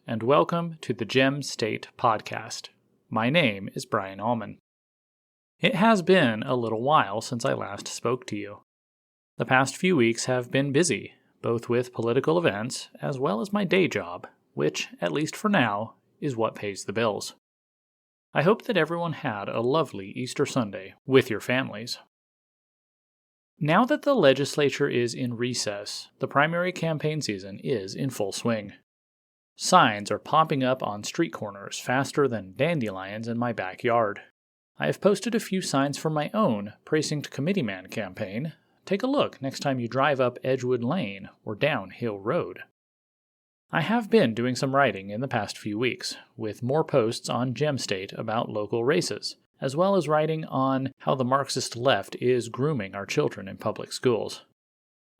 and welcome to the Gem State Podcast. My name is Brian Allman. It has been a little while since I last spoke to you. The past few weeks have been busy, both with political events as well as my day job, which, at least for now, is what pays the bills. I hope that everyone had a lovely Easter Sunday with your families. Now that the legislature is in recess, the primary campaign season is in full swing. Signs are popping up on street corners faster than dandelions in my backyard. I have posted a few signs for my own Precinct Committeeman campaign. Take a look next time you drive up Edgewood Lane or down Hill Road. I have been doing some writing in the past few weeks, with more posts on Gem State about local races, as well as writing on how the Marxist left is grooming our children in public schools.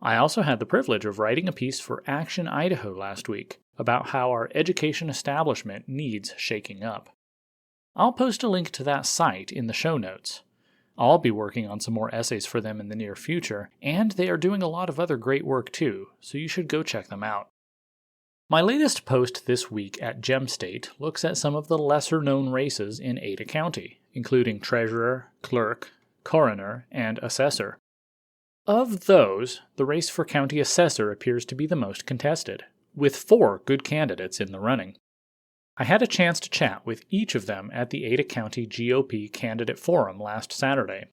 I also had the privilege of writing a piece for Action Idaho last week about how our education establishment needs shaking up. I'll post a link to that site in the show notes. I'll be working on some more essays for them in the near future, and they are doing a lot of other great work too, so you should go check them out. My latest post this week at Gem State looks at some of the lesser-known races in Ada County, including treasurer, clerk, coroner, and assessor. Of those, the race for county assessor appears to be the most contested, with 4 good candidates in the running. I had a chance to chat with each of them at the Ada County GOP Candidate Forum last Saturday.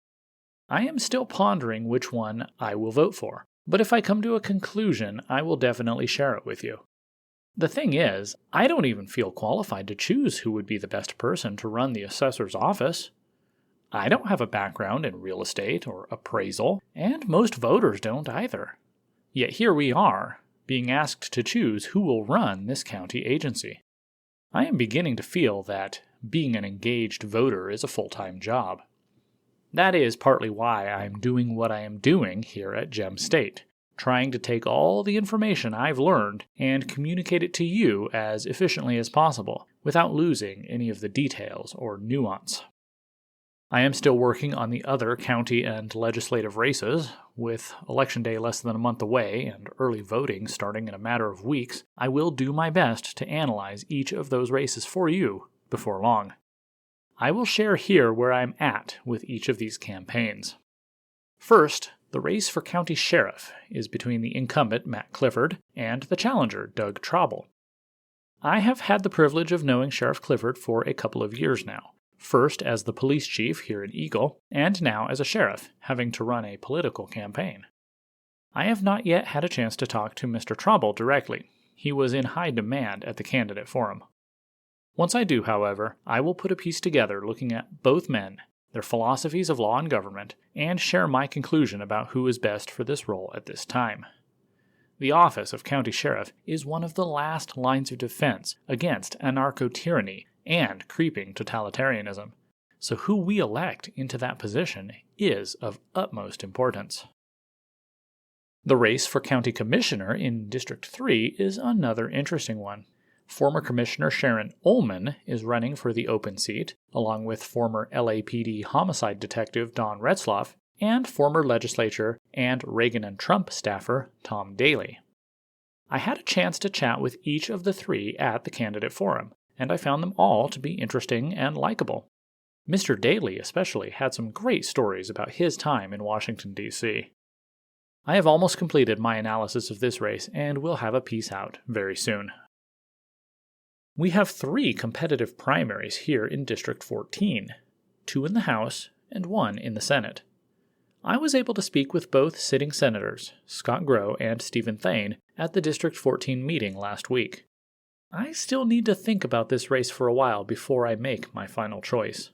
I am still pondering which one I will vote for, but if I come to a conclusion, I will definitely share it with you. The thing is, I don't even feel qualified to choose who would be the best person to run the assessor's office. I don't have a background in real estate or appraisal, and most voters don't either. Yet here we are, being asked to choose who will run this county agency. I am beginning to feel that being an engaged voter is a full-time job. That is partly why I am doing what I am doing here at Gem State, trying to take all the information I've learned and communicate it to you as efficiently as possible, without losing any of the details or nuance. I am still working on the other county and legislative races. With Election Day less than a month away and early voting starting in a matter of weeks, I will do my best to analyze each of those races for you before long. I will share here where I'm at with each of these campaigns. First, the race for county sheriff is between the incumbent Matt Clifford and the challenger Doug Trauble. I have had the privilege of knowing Sheriff Clifford for a couple of years now. First as the police chief here in Eagle, and now as a sheriff, having to run a political campaign. I have not yet had a chance to talk to Mr. Trauble directly. He was in high demand at the candidate forum. Once I do, however, I will put a piece together looking at both men, their philosophies of law and government, and share my conclusion about who is best for this role at this time. The office of county sheriff is one of the last lines of defense against anarcho-tyranny and creeping totalitarianism, so who we elect into that position is of utmost importance. The race for county commissioner in District 3 is another interesting one. Former Commissioner Sharon Ullman is running for the open seat, along with former LAPD homicide detective Don Retzloff and former legislature and Reagan and Trump staffer Tom Daley. I had a chance to chat with each of the 3 at the candidate forum, and I found them all to be interesting and likable. Mr. Daley especially had some great stories about his time in Washington, D.C. I have almost completed my analysis of this race and will have a piece out very soon. We have 3 competitive primaries here in District 14, 2 in the House and 1 in the Senate. I was able to speak with both sitting senators, Scott Grow and Stephen Thane, at the District 14 meeting last week. I still need to think about this race for a while before I make my final choice.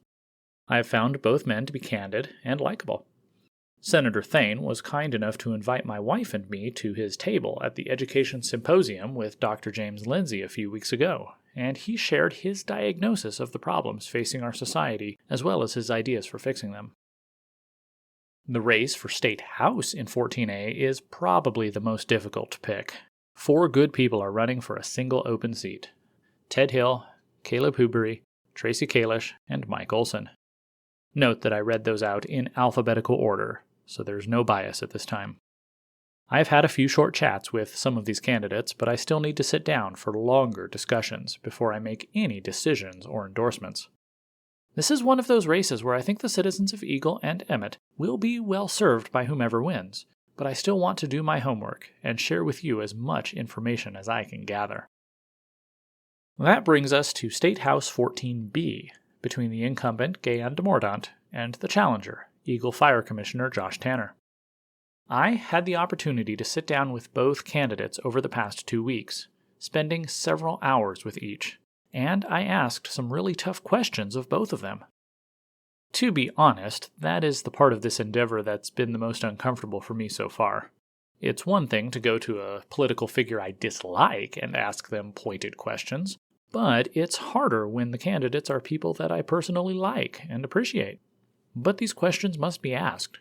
I have found both men to be candid and likable. Senator Thane was kind enough to invite my wife and me to his table at the Education Symposium with Dr. James Lindsay a few weeks ago, and he shared his diagnosis of the problems facing our society as well as his ideas for fixing them. The race for State House in 14A is probably the most difficult to pick. 4 good people are running for a single open seat: Ted Hill, Caleb Hubery, Tracy Kalish, and Mike Olson. Note that I read those out in alphabetical order, so there's no bias at this time. I've had a few short chats with some of these candidates, but I still need to sit down for longer discussions before I make any decisions or endorsements. This is one of those races where I think the citizens of Eagle and Emmett will be well served by whomever wins, but I still want to do my homework and share with you as much information as I can gather. That brings us to State House 14B, between the incumbent Gayan DeMordaunt and the challenger, Eagle Fire Commissioner Josh Tanner. I had the opportunity to sit down with both candidates over the past 2 weeks, spending several hours with each, and I asked some really tough questions of both of them. To be honest, that is the part of this endeavor that's been the most uncomfortable for me so far. It's one thing to go to a political figure I dislike and ask them pointed questions, but it's harder when the candidates are people that I personally like and appreciate. But these questions must be asked.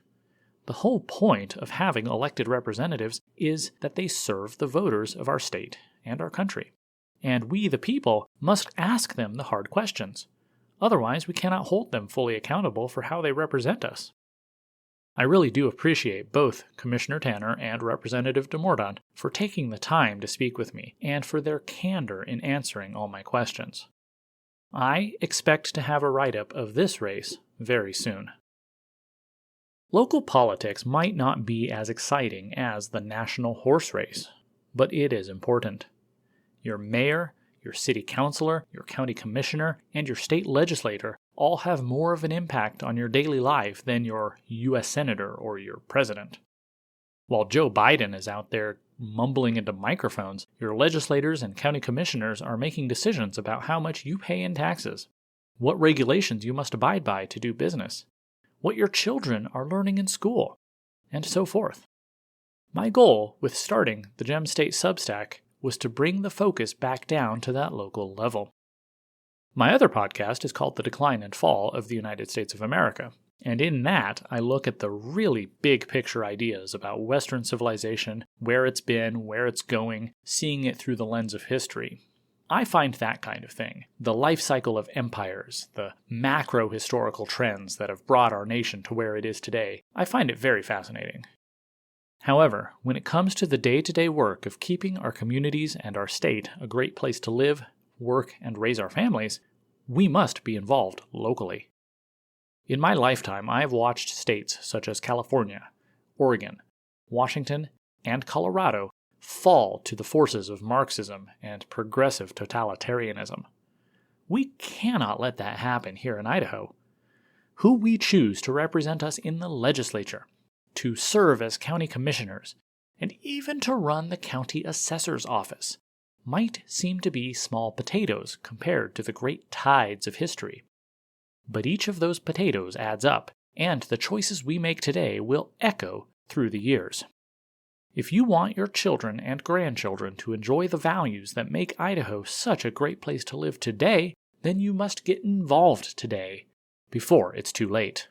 The whole point of having elected representatives is that they serve the voters of our state and our country. And we, the people, must ask them the hard questions. Otherwise, we cannot hold them fully accountable for how they represent us. I really do appreciate both Commissioner Tanner and Representative DeMordaunt for taking the time to speak with me and for their candor in answering all my questions. I expect to have a write-up of this race very soon. Local politics might not be as exciting as the national horse race, but it is important. Your mayor, your city councilor, your county commissioner, and your state legislator all have more of an impact on your daily life than your U.S. senator or your president. While Joe Biden is out there mumbling into microphones, your legislators and county commissioners are making decisions about how much you pay in taxes, what regulations you must abide by to do business, what your children are learning in school, and so forth. My goal with starting the Gem State Substack was to bring the focus back down to that local level. My other podcast is called The Decline and Fall of the United States of America, and in that I look at the really big picture ideas about Western civilization, where it's been, where it's going, seeing it through the lens of history. I find that kind of thing, the life cycle of empires, the macro historical trends that have brought our nation to where it is today, I find it very fascinating. However, when it comes to the day-to-day work of keeping our communities and our state a great place to live, work, and raise our families, we must be involved locally. In my lifetime, I have watched states such as California, Oregon, Washington, and Colorado fall to the forces of Marxism and progressive totalitarianism. We cannot let that happen here in Idaho. Who we choose to represent us in the legislature, to serve as county commissioners, and even to run the county assessor's office might seem to be small potatoes compared to the great tides of history. But each of those potatoes adds up, and the choices we make today will echo through the years. If you want your children and grandchildren to enjoy the values that make Idaho such a great place to live today, then you must get involved today, before it's too late.